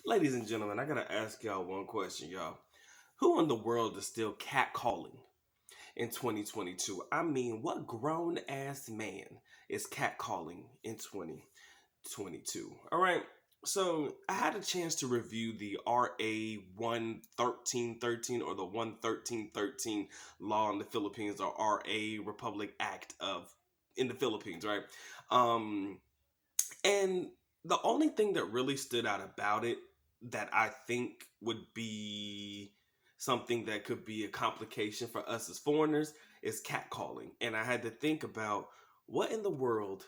Ladies and gentlemen, I gotta ask y'all one question, y'all. Who in the world is still catcalling in 2022? I mean, what grown ass man is catcalling in 2022? All right. So I had a chance to review the RA 11313 or the 11313 law in the Philippines, or RA Republic Act of in the Philippines, right? Um, and the only thing that really stood out about it that I think would be something that could be a complication for us as foreigners is catcalling. And I had to think about what in the world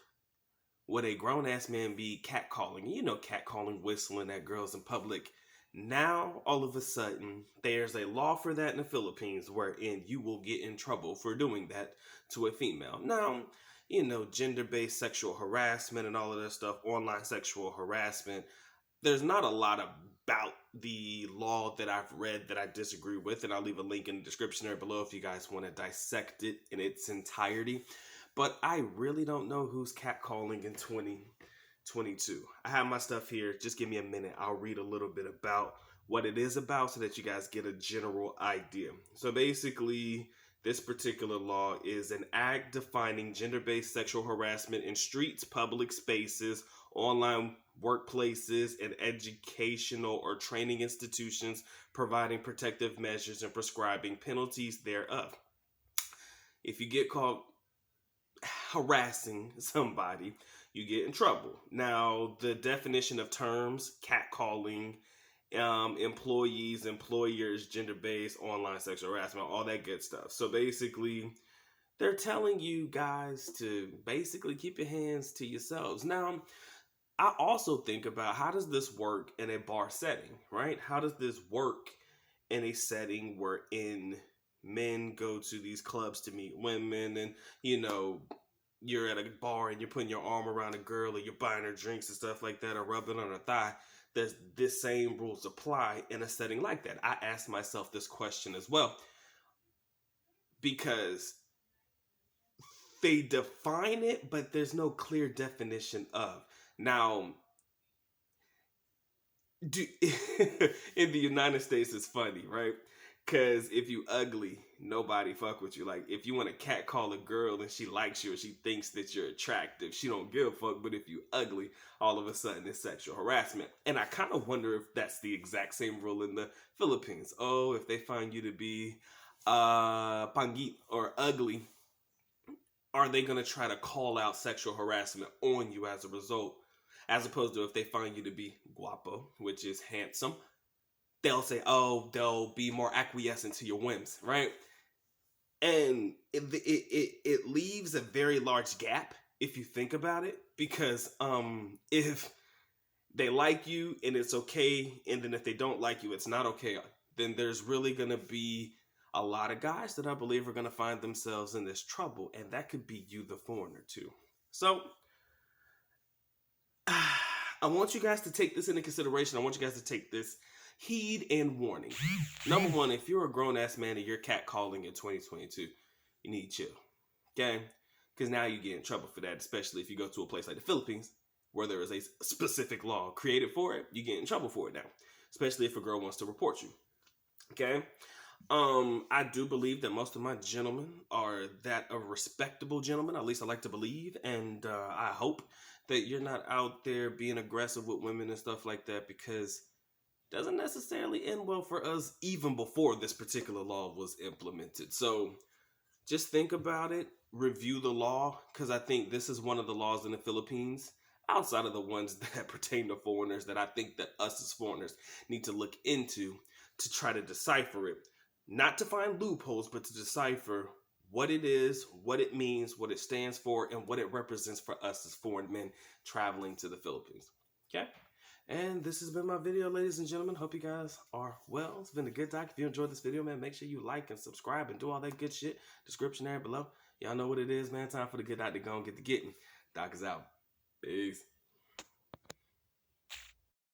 would a grown ass man be catcalling? You know, catcalling, whistling at girls in public. Now, all of a sudden, there's a law for that in the Philippines wherein you will get in trouble for doing that to a female. Now, you know, gender based sexual harassment and all of that stuff, online sexual harassment. There's not a lot about the law that I've read that I disagree with, and I'll leave a link in the description there below if you guys want to dissect it in its entirety. But I really don't know who's catcalling in 2022. I have my stuff here. Just give me a minute. I'll read a little bit about what it is about so that you guys get a general idea. So basically, this particular law is an act defining gender-based sexual harassment in streets, public spaces, online workplaces, and educational or training institutions, providing protective measures and prescribing penalties thereof. If you get caught harassing somebody, you get in trouble. Now, the definition of terms, catcalling, employees, employers, gender-based, online sexual harassment, all that good stuff. So basically, they're telling you guys to basically keep your hands to yourselves. Now, I also think about how does this work in a bar setting, right? How does this work in a setting wherein men go to these clubs to meet women, and you're at a bar and you're putting your arm around a girl, or you're buying her drinks and stuff like that, or rubbing on her thigh? Does this same rules apply in a setting like that? I asked myself this question as well, because they define it, but there's no clear definition of. Now, do in the United States, it's funny, right? Because if you ugly, nobody fuck with you. Like, if you want to catcall a girl and she likes you or she thinks that you're attractive, she don't give a fuck. But if you ugly, all of a sudden it's sexual harassment. And I kind of wonder if that's the exact same rule in the Philippines. Oh, if they find you to be pangit or ugly, are they going to try to call out sexual harassment on you as a result? As opposed to if they find you to be guapo, which is handsome, they'll say, oh, they'll be more acquiescent to your whims, right? And it leaves a very large gap if you think about it, because if they like you and it's okay, and then if they don't like you, it's not okay, then there's really gonna be a lot of guys that I believe are gonna find themselves in this trouble, and that could be you, the foreigner, too. So I want you guys to take this into consideration. I want you guys to take this heed and warning. Number one, if you're a grown ass man and you're catcalling in 2022, you need to chill, okay? Because now you get in trouble for that, especially if you go to a place like the Philippines where there is a specific law created for it. You get in trouble for it now, especially if a girl wants to report you, okay? I do believe that most of my gentlemen are that of respectable gentlemen. At least I like to believe, and I hope that you're not out there being aggressive with women and stuff like that, because it doesn't necessarily end well for us even before this particular law was implemented. So just think about it, review the law, because I think this is one of the laws in the Philippines, outside of the ones that pertain to foreigners, that I think that us as foreigners need to look into to try to decipher it. Not to find loopholes, but to decipher what it is, what it means, what it stands for, and what it represents for us as foreign men traveling to the Philippines. Okay? And this has been my video, ladies and gentlemen. Hope you guys are well. It's been a good talk. If you enjoyed this video, man, make sure you like and subscribe and do all that good shit. Description there below. Y'all know what it is, man. Time for the good doc to go and get the getting. Doc is out. Peace.